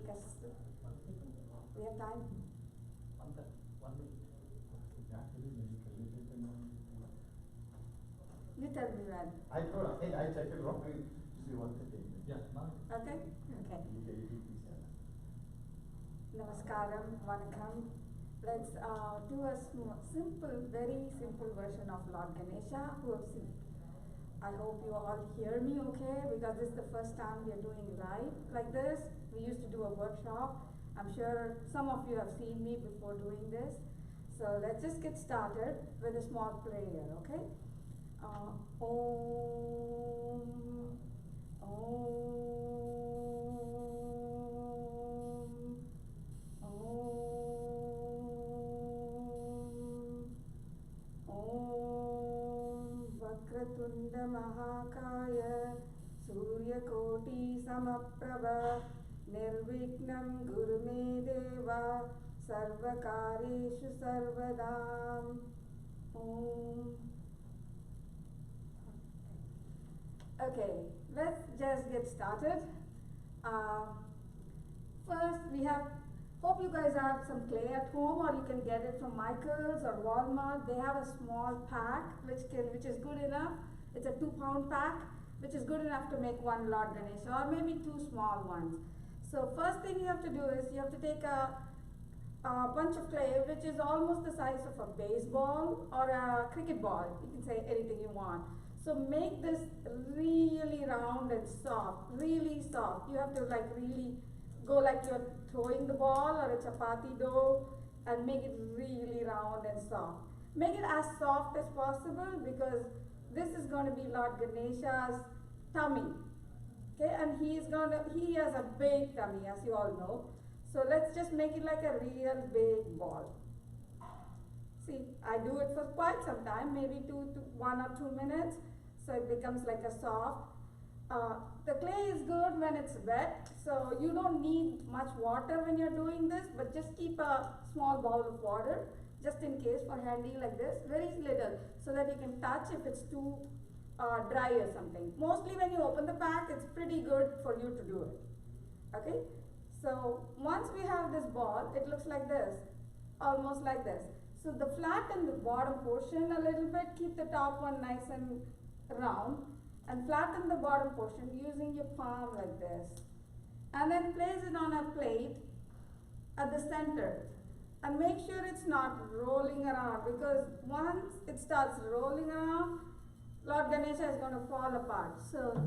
Yes. We have time. 1 minute. You tell me when. I thought I checked it wrong. You see 1:30. Yeah. Okay? Okay. Namaskaram, Vanakkam. Let's do a simple, very simple version of Lord Ganesha, who have seen. I hope you all hear me okay, because this is the first time we are doing live like this. We used to do a workshop. I'm sure some of you have seen me before doing this. So let's just get started with a small prayer, okay? Om, Om, Om, Om, Vakratunda Mahakaya, Suryakoti Samaprabha, Nirvignam Gurume Deva, Sarvakareshu Sarvadam. Om. Okay, let's just get started. First, hope you guys have some clay at home, or you can get it from Michael's or Walmart. They have a small pack which is good enough. It's a 2-pound pack, which is good enough to make one Lord Ganesha, or maybe 2 small ones. So first thing you have to do is you have to take a bunch of clay which is almost the size of a baseball or a cricket ball. You can say anything you want. So make this really round and soft, really soft. You have to really go like you're throwing the ball or a chapati dough, and make it really round and soft. Make it as soft as possible, because this is going to be Lord Ganesha's tummy. Okay, and he has a big tummy, as you all know. So let's just make it like a real big ball. See, I do it for quite some time, maybe 1 or 2 minutes, so it becomes like a soft. The clay is good when it's wet, so you don't need much water when you're doing this, but just keep a small bowl of water, just in case, for handy like this, very little, so that you can touch if it's too dry or something. Mostly when you open the pack, it's pretty good for you to do it. Okay? So once we have this ball, it looks like this, almost like this. So the flatten the bottom portion a little bit, keep the top one nice and round, and flatten the bottom portion using your palm like this. And then place it on a plate at the center. And make sure it's not rolling around, because once it starts rolling around, Lord Ganesha is going to fall apart. So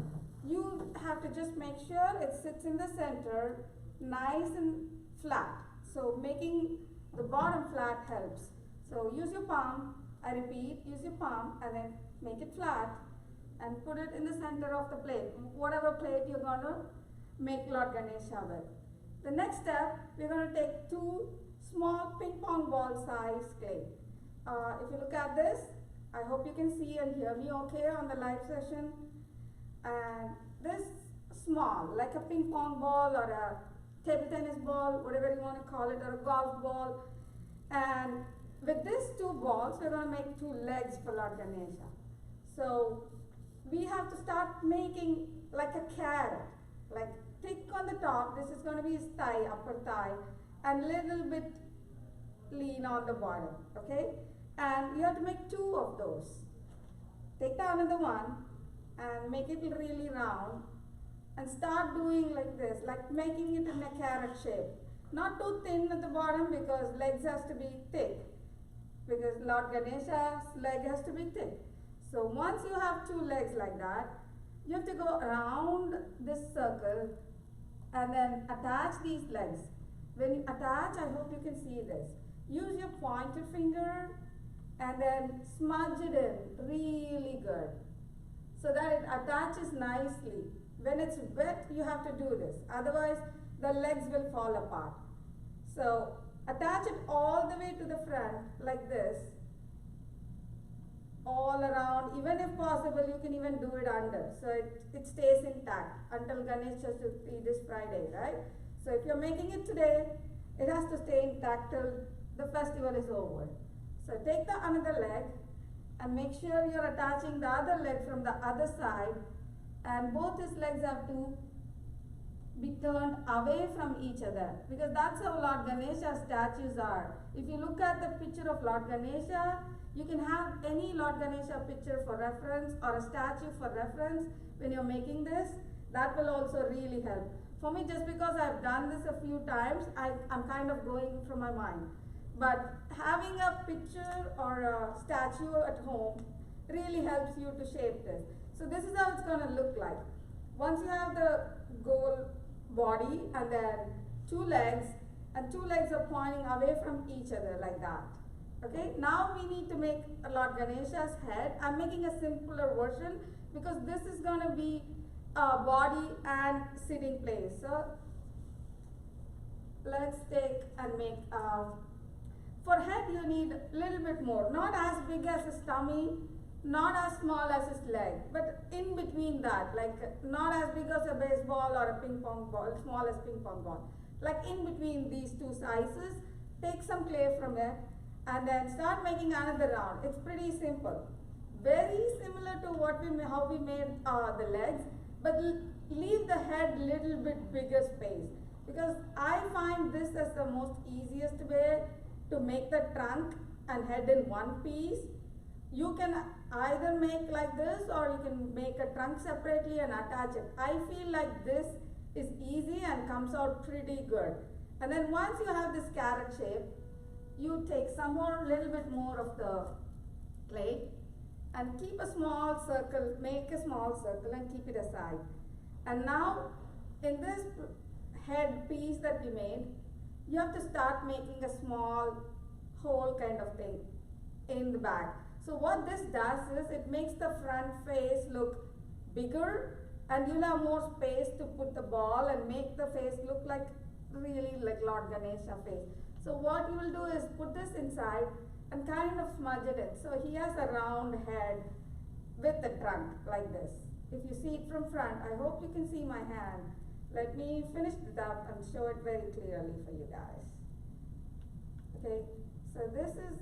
you have to just make sure it sits in the center, nice and flat. So making the bottom flat helps. So use your palm, I repeat, use your palm, and then make it flat and put it in the center of the plate, whatever plate you're going to make Lord Ganesha with. The next step, we're going to take 2 small ping pong ball size clay. If you look at this, I hope you can see and hear me okay on the live session. And this small, like a ping pong ball or a table tennis ball, whatever you want to call it, or a golf ball. And with these 2 balls, we're going to make 2 legs for Lord Ganesha. So we have to start making like a carrot, like thick on the top. This is going to be his thigh, upper thigh, and little bit lean on the bottom, okay? And you have to make 2 of those. Take the another one and make it really round, and start doing like this, like making it in a carrot shape. Not too thin at the bottom, because legs has to be thick, because Lord Ganesha's leg has to be thick. So once you have 2 legs like that, you have to go around this circle and then attach these legs. When you attach, I hope you can see this. Use your pointer finger and then smudge it in really good, so that it attaches nicely. When it's wet, you have to do this. Otherwise, the legs will fall apart. So attach it all the way to the front like this, all around. Even if possible, you can even do it under, so it stays intact until Ganesh Chaturthi this Friday, right? So if you're making it today, it has to stay intact till the festival is over. So take the another leg and make sure you're attaching the other leg from the other side, and both his legs have to be turned away from each other, because that's how Lord Ganesha statues are. If you look at the picture of Lord Ganesha, you can have any Lord Ganesha picture for reference or a statue for reference when you're making this. That will also really help. For me, just because I've done this a few times, I'm kind of going from my mind. But having a picture or a statue at home really helps you to shape this. So this is how it's going to look like. Once you have the goal body and then two legs, and two legs are pointing away from each other like that. Okay, now we need to make Lord Ganesha's head. I'm making a simpler version because this is going to be body and sitting place. So let's take and make, for head you need a little bit more, not as big as his tummy, not as small as his leg, but in between that, like not as big as a baseball or a ping pong ball, small as ping pong ball. Like in between these two sizes, take some clay from it and then start making another round. It's pretty simple. Very similar to how we made the legs, but leave the head little bit bigger space, because I find this as the most easiest way to make the trunk and head in one piece. You can either make like this or you can make a trunk separately and attach it. I feel like this is easy and comes out pretty good. And then once you have this carrot shape, you take some more, little bit more of the clay and keep a small circle, make a small circle and keep it aside. And now in this head piece that we made, you have to start making a small hole kind of thing in the back. So what this does is it makes the front face look bigger, and you'll have more space to put the ball and make the face look like really like Lord Ganesha face. So what you will do is put this inside and kind of smudge it in. So he has a round head with the trunk like this. If you see it from front, I hope you can see my hand. Let me finish it up and show it very clearly for you guys. Okay, so this is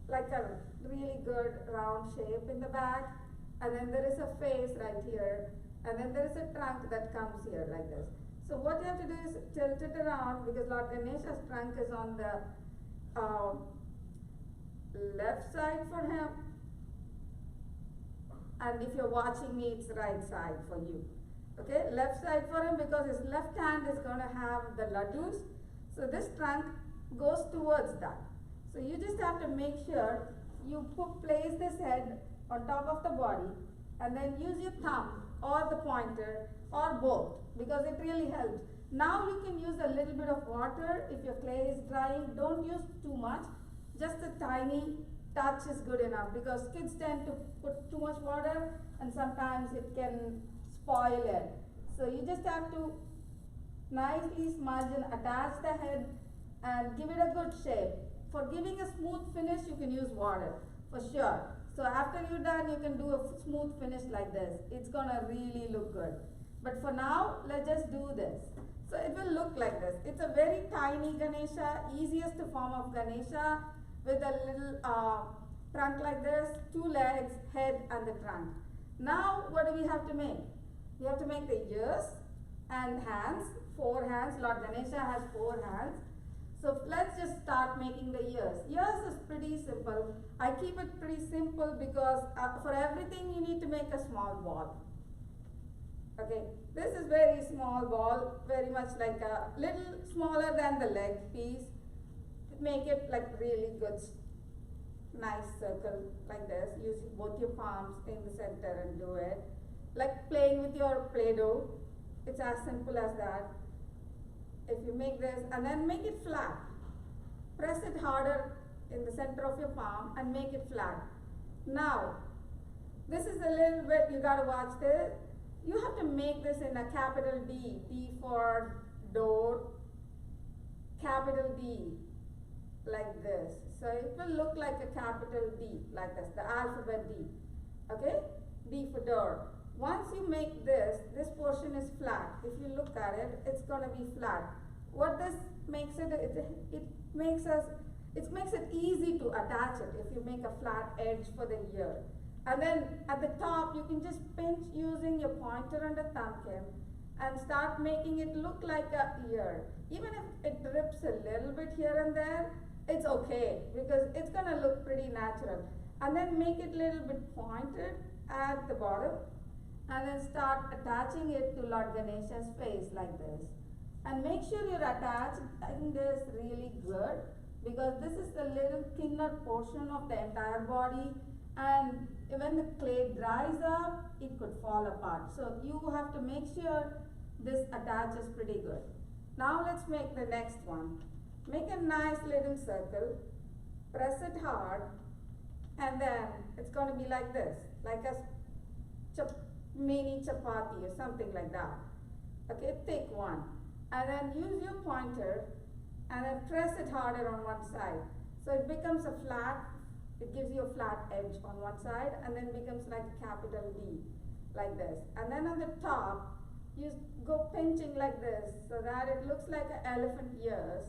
like a really good round shape in the back, and then there is a face right here, and then there is a trunk that comes here like this. So what you have to do is tilt it around, because Lord Ganesha's trunk is on the left side for him, and if you're watching me, it's right side for you. Okay, left side for him, because his left hand is going to have the laddus. So this trunk goes towards that. So you just have to make sure you place this head on top of the body, and then use your thumb or the pointer or both, because it really helps. Now you can use a little bit of water if your clay is drying. Don't use too much, just a tiny touch is good enough, because kids tend to put too much water and sometimes it can spoil it. So you just have to nicely smudge and attach the head and give it a good shape. For giving a smooth finish, you can use water for sure. So after you're done, you can do a smooth finish like this. It's gonna really look good. But for now, let's just do this. So it will look like this. It's a very tiny Ganesha, easiest form of Ganesha, with a little trunk like this, two legs, head and the trunk. Now what do we have to make? We have to make the ears and hands, 4 hands. Lord Ganesha has 4 hands. So let's just start making the ears. Ears is pretty simple. I keep it pretty simple because for everything you need to make a small ball. Okay, this is very small ball, very much like a little smaller than the leg piece. Make it like really good, nice circle like this. Use both your palms in the center and do it. Like playing with your Play-Doh. It's as simple as that. If you make this and then make it flat, press it harder in the center of your palm and make it flat. Now, this is a little bit, you gotta watch this. You have to make this in a capital D. D for door, capital D, like this. So it will look like a capital D, like this, the alphabet D. Okay? D for door. Once you make this, this portion is flat. If you look at it, it's gonna be flat. What this makes it makes it easy to attach it if you make a flat edge for the ear. And then at the top, you can just pinch using your pointer and a thumbnail and start making it look like a ear. Even if it drips a little bit here and there, it's okay because it's gonna look pretty natural. And then make it a little bit pointed at the bottom and then start attaching it to Lord Ganesha's face like this. And make sure you're attaching this really good because this is the little thinner portion of the entire body, and when the clay dries up, it could fall apart. So you have to make sure this attaches pretty good. Now let's make the next one. Make a nice little circle, press it hard, and then it's going to be like this, like a mini chapati or something like that. Okay, thick one. And then use your pointer and then press it harder on one side. So it becomes a flat, it gives you a flat edge on one side and then becomes like a capital D, like this. And then on the top, you go pinching like this so that it looks like an elephant ears.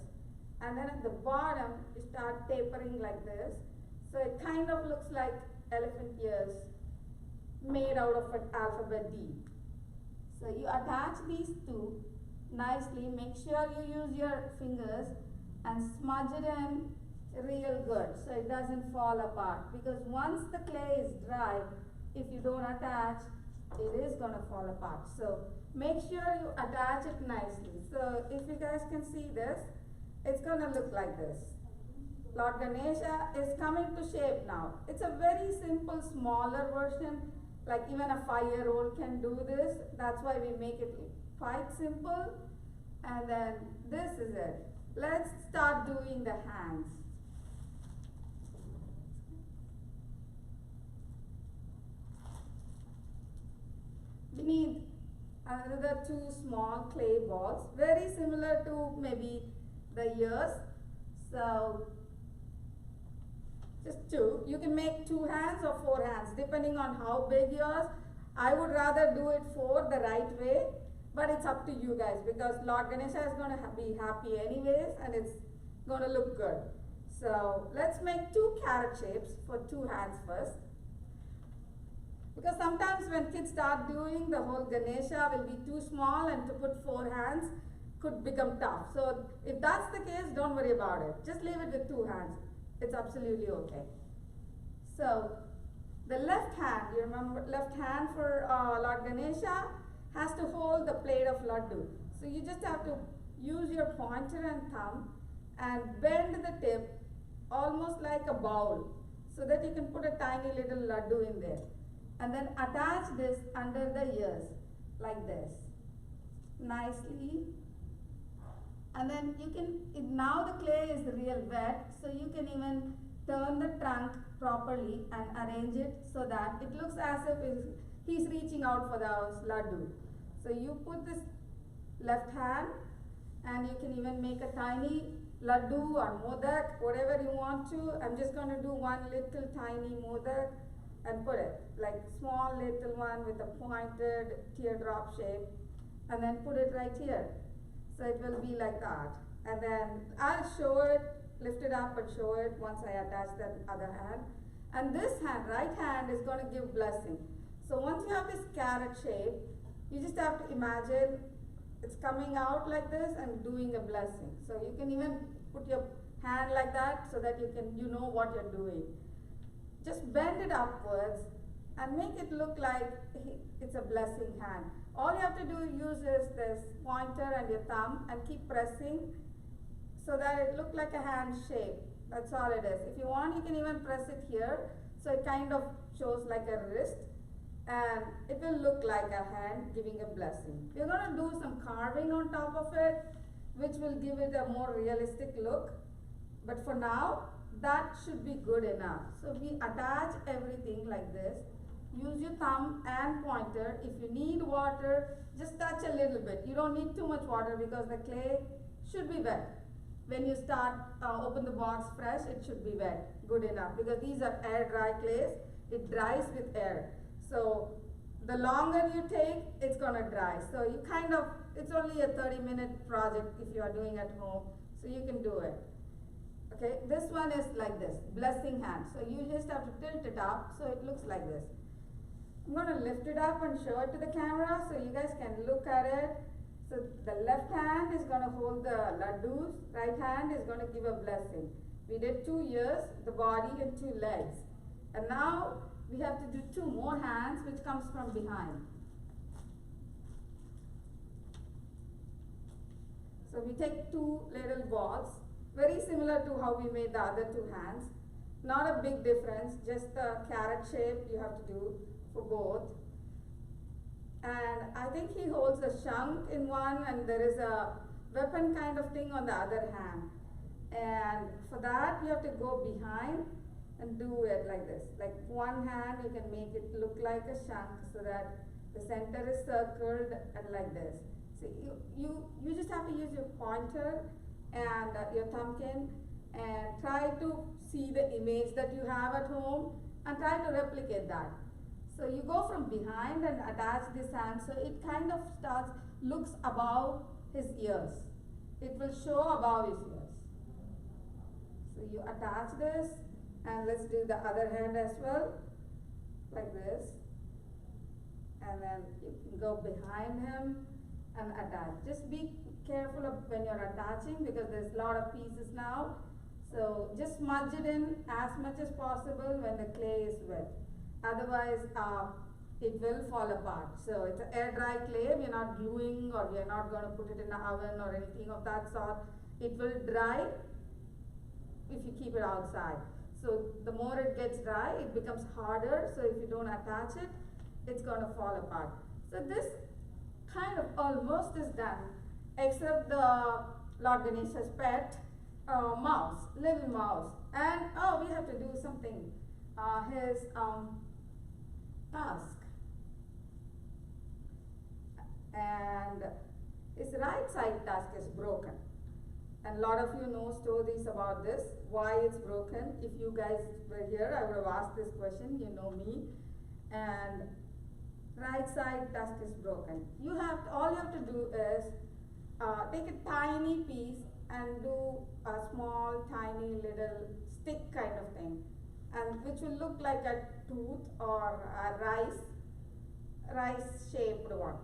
And then at the bottom, you start tapering like this. So it kind of looks like elephant ears made out of an alphabet D. So you attach these two nicely. Make sure you use your fingers and smudge it in real good so it doesn't fall apart, because once the clay is dry, if you don't attach, it is going to fall apart. So make sure you attach it nicely. So if you guys can see this, it's going to look like this. Lord Ganesha is coming to shape now. It's a very simple, smaller version, like even a 5-year-old can do this. That's why we make it quite simple. And then this is it. Let's start doing the hands. We need another 2 small clay balls, very similar to maybe the ears. So just 2. You can make 2 hands or 4 hands depending on how big yours. I would rather do it 4 the right way, but it's up to you guys because Lord Ganesha is going to be happy anyways and it's going to look good. So let's make 2 carrot shapes for 2 hands first. Because sometimes when kids start doing, the whole Ganesha will be too small and to put 4 hands could become tough. So if that's the case, don't worry about it. Just leave it with 2 hands. It's absolutely okay. So the left hand, you remember left hand for Lord Ganesha has to hold the plate of laddu. So you just have to use your pointer and thumb and bend the tip almost like a bowl so that you can put a tiny little laddu in there. And then attach this under the ears like this nicely. And then you can, now the clay is real wet, so you can even turn the trunk properly and arrange it so that it looks as if he's reaching out for the laddu. So you put this left hand and you can even make a tiny laddu or modak, whatever you want to. I'm just going to do one little tiny modak and put it like small little one with a pointed teardrop shape and then put it right here. So it will be like that. And then I'll show it, lift it up and show it once I attach the other hand. And this hand, right hand, is going to give blessing. So once you have this carrot shape, you just have to imagine it's coming out like this and doing a blessing. So you can even put your hand like that so that you know what you're doing. Just bend it upwards and make it look like it's a blessing hand. All you have to do is use this pointer and your thumb and keep pressing so that it looks like a hand shape. That's all it is. If you want, you can even press it here so it kind of shows like a wrist and it will look like a hand giving a blessing. We're going to do some carving on top of it, which will give it a more realistic look. But for now, that should be good enough. So we attach everything like this. Use your thumb and pointer. If you need water, just touch a little bit. You don't need too much water because the clay should be wet. When you start, open the box fresh, it should be wet, good enough, because these are air dry clays. It dries with air. So the longer you take, it's gonna dry. So you it's only a 30-minute project if you are doing at home, so you can do it. Okay, this one is like this, blessing hand. So you just have to tilt it up so it looks like this. I'm going to lift it up and show it to the camera so you guys can look at it. So the left hand is going to hold the laddus, right hand is going to give a blessing. We did 2 ears, the body and 2 legs. And now we have to do 2 more hands which comes from behind. So we take 2 little balls, very similar to how we made the other 2 hands. Not a big difference, just the carrot shape you have to do for both. And I think he holds a shank in one and there is a weapon kind of thing on the other hand. And for that you have to go behind and do it like this. Like one hand you can make it look like a shank so that the center is circled and like this. So you just have to use your pointer and your thumbkin and try to see the image that you have at home and try to replicate that. So you go from behind and attach this hand so it kind of looks above his ears. It will show above his ears. So you attach this and let's do the other hand as well, like this. And then you can go behind him and attach. Just be careful of when you're attaching because there's a lot of pieces now. So just smudge it in as much as possible when the clay is wet. Otherwise, it will fall apart. So it's an air dry clay. We're not gluing or we're not going to put it in the oven or anything of that sort. It will dry if you keep it outside. So the more it gets dry, it becomes harder. So if you don't attach it, it's going to fall apart. So this kind of almost is done, except the Lord Ganesha's pet mouse, little mouse. And oh, we have to do something. His tusk. And his right side tusk is broken. And a lot of you know stories about this, why it's broken. If you guys were here, I would have asked this question, you know me. And right side tusk is broken. All you have to do is take a tiny piece and do a small, tiny little stick kind of thing, and which will look like a tooth or a rice shaped one.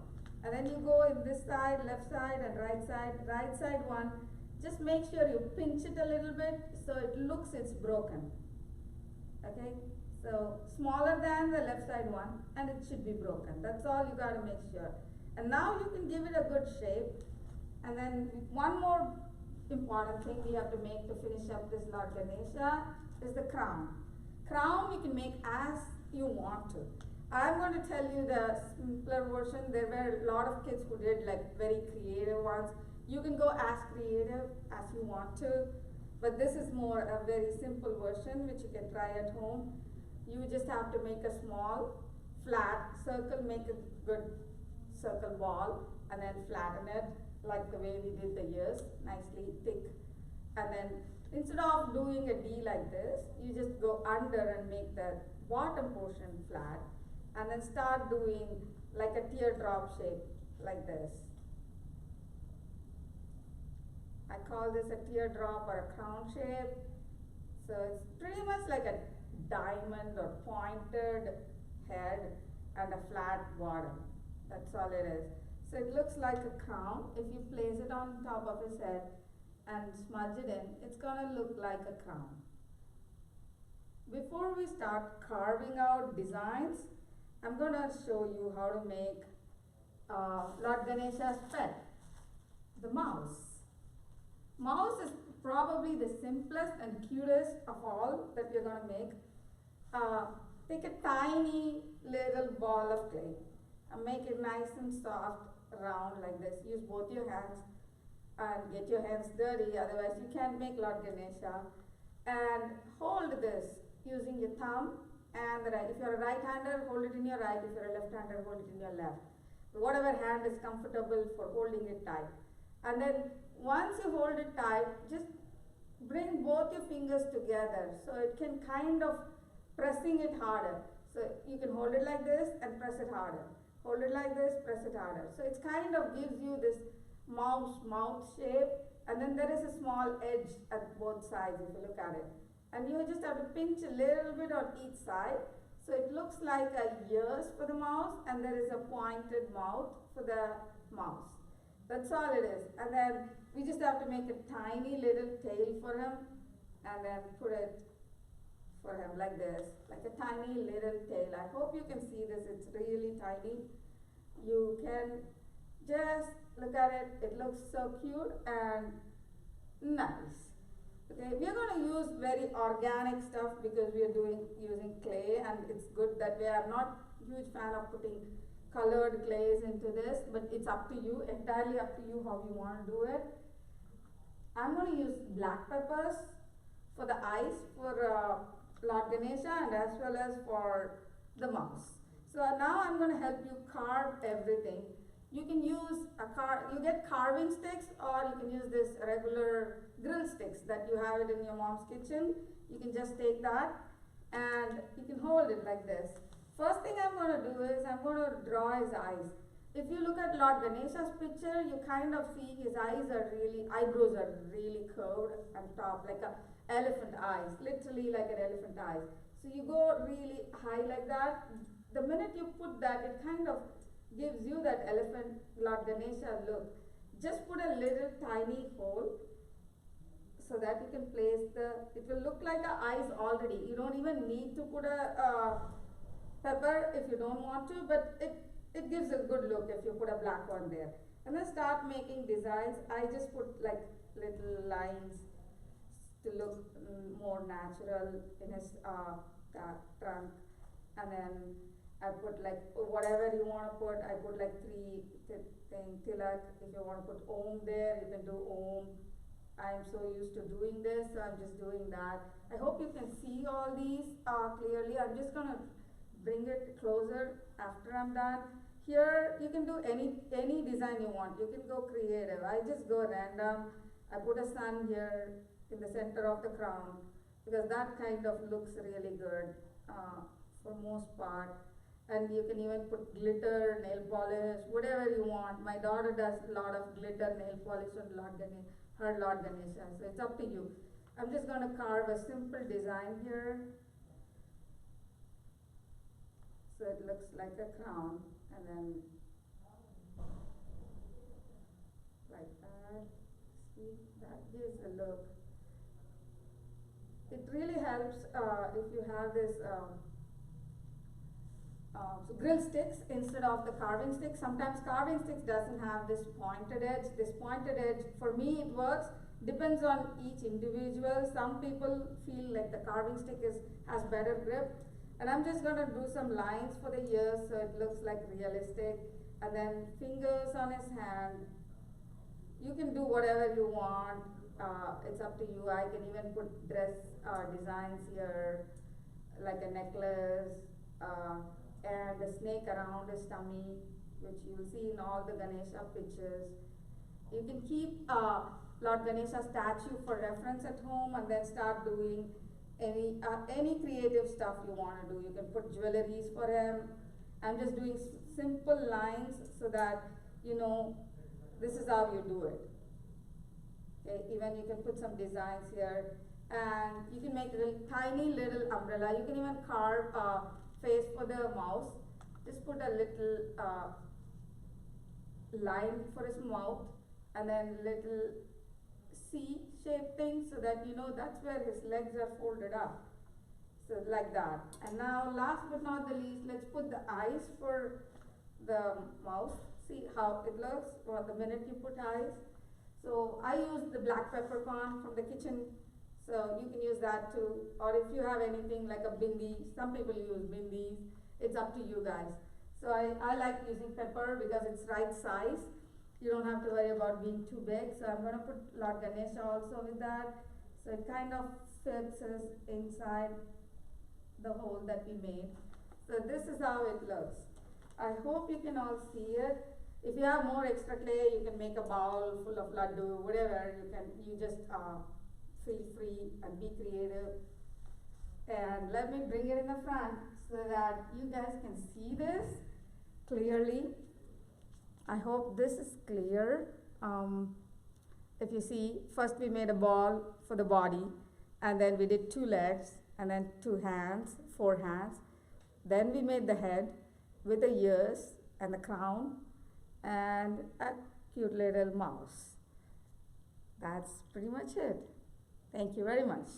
And then you go in this side, left side and right side one. Just make sure you pinch it a little bit so it looks it's broken. Okay, so smaller than the left side one and it should be broken. That's all you got to make sure. And now you can give it a good shape. And then one more important thing we have to make to finish up this Lord Ganesha is the crown. Crown you can make as you want to. I'm going to tell you the simpler version. There were a lot of kids who did like very creative ones. You can go as creative as you want to, but this is more a very simple version which you can try at home. You just have to make a small flat circle, make a good circle ball and then flatten it like the way we did the ears, nicely thick. And then instead of doing a D like this, you just go under and make the bottom portion flat and then start doing like a teardrop shape like this. I call this a teardrop or a crown shape. So it's pretty much like a diamond or pointed head and a flat bottom. That's all it is. So it looks like a crown. If you place it on top of his head and smudge it in, it's gonna look like a crown. Before we start carving out designs, I'm gonna show you how to make Lord Ganesha's pet, the mouse. Mouse is probably the simplest and cutest of all that we're gonna make. Take a tiny little ball of clay and make it nice and soft, round like this. Use both your hands and get your hands dirty, otherwise you can't make Lord Ganesha. And hold this using your thumb and the right. If you're a right-hander, hold it in your right. If you're a left-hander, hold it in your left. Whatever hand is comfortable for holding it tight. And then once you hold it tight, just bring both your fingers together so it can kind of pressing it harder. So you can hold it like this and press it harder. Hold it like this, press it harder. So it kind of gives you this mouse mouth shape, and then there is a small edge at both sides if you look at it. And you just have to pinch a little bit on each side So it looks like a ears for the mouse, and there is a pointed mouth for the mouse. That's all it is. And then we just have to make a tiny little tail for him, and then put it for him like this, like a tiny little tail. I hope you can see this, it's really tiny. You can just look at it, it looks so cute and nice. Okay, we are going to use very organic stuff because we are using clay, and it's good that way. I'm not huge fan of putting colored clays into this, but it's up to you, entirely up to you how you want to do it. I'm going to use black peppers for the eyes for Lord Ganesha, and as well as for the mouse. So now I'm going to help you carve everything. You can use you get carving sticks, or you can use this regular grill sticks that you have it in your mom's kitchen. You can just take that and you can hold it like this. First thing I'm going to do is I'm going to draw his eyes. If you look at Lord Ganesha's picture, you kind of see his eyes are eyebrows are really curved on top, like a elephant eyes, literally like an elephant eyes. So you go really high like that. The minute you put that, it kind of gives you that elephant Lord Ganesha look. Just put a little tiny hole so that you can place it will look like the eyes already. You don't even need to put a pepper if you don't want to, but it gives a good look if you put a black one there. And then start making designs. I just put like little lines to look more natural in his trunk, and then I put like whatever you want to put. I put like three tilak. If you want to put Om there, you can do Om. I'm so used to doing this, so I'm just doing that. I hope you can see all these clearly. I'm just gonna bring it closer after I'm done. Here you can do any design you want. You can go creative. I just go random. I put a sun here in the center of the crown because that kind of looks really good for most part. And you can even put glitter, nail polish, whatever you want. My daughter does a lot of glitter nail polish on her Lord Ganesha, so it's up to you. I'm just going to carve a simple design here. So it looks like a crown, and then like that. See, that gives a look. It really helps if you have this so grill sticks instead of the carving stick. Sometimes carving sticks doesn't have this pointed edge. This pointed edge, for me it works, depends on each individual. Some people feel like the carving stick has better grip. And I'm just going to do some lines for the ears so it looks like realistic. And then fingers on his hand. You can do whatever you want. It's up to you. I can even put dress designs here, like a necklace, and a snake around his tummy, which you will see in all the Ganesha pictures. You can keep Lord Ganesha statue for reference at home, and then start doing any creative stuff you want to do. You can put jewelries for him. I'm just doing simple lines so that you know this is how you do it. Okay, even you can put some designs here, and you can make a tiny little umbrella. You can even carve a face for the mouse. Just put a little line for his mouth, and then little C-shaped thing so that you know that's where his legs are folded up. So like that. And now last but not the least, let's put the eyes for the mouse. See how it looks the minute you put eyes. So I use the black peppercorn from the kitchen, so you can use that too. Or if you have anything like a bindi, some people use bindis, it's up to you guys. So I like using pepper because it's right size. You don't have to worry about being too big. So I'm going to put Lord Ganesha also with that. So it kind of fits inside the hole that we made. So this is how it looks. I hope you can all see it. If you have more extra clay, you can make a bowl full of laddu, whatever. You just feel free and be creative. And let me bring it in the front so that you guys can see this clearly. I hope this is clear. If you see, first we made a ball for the body, and then we did 2 legs, and then 2 hands, 4 hands. Then we made the head with the ears and the crown and a cute little mouse. That's pretty much it. Thank you very much.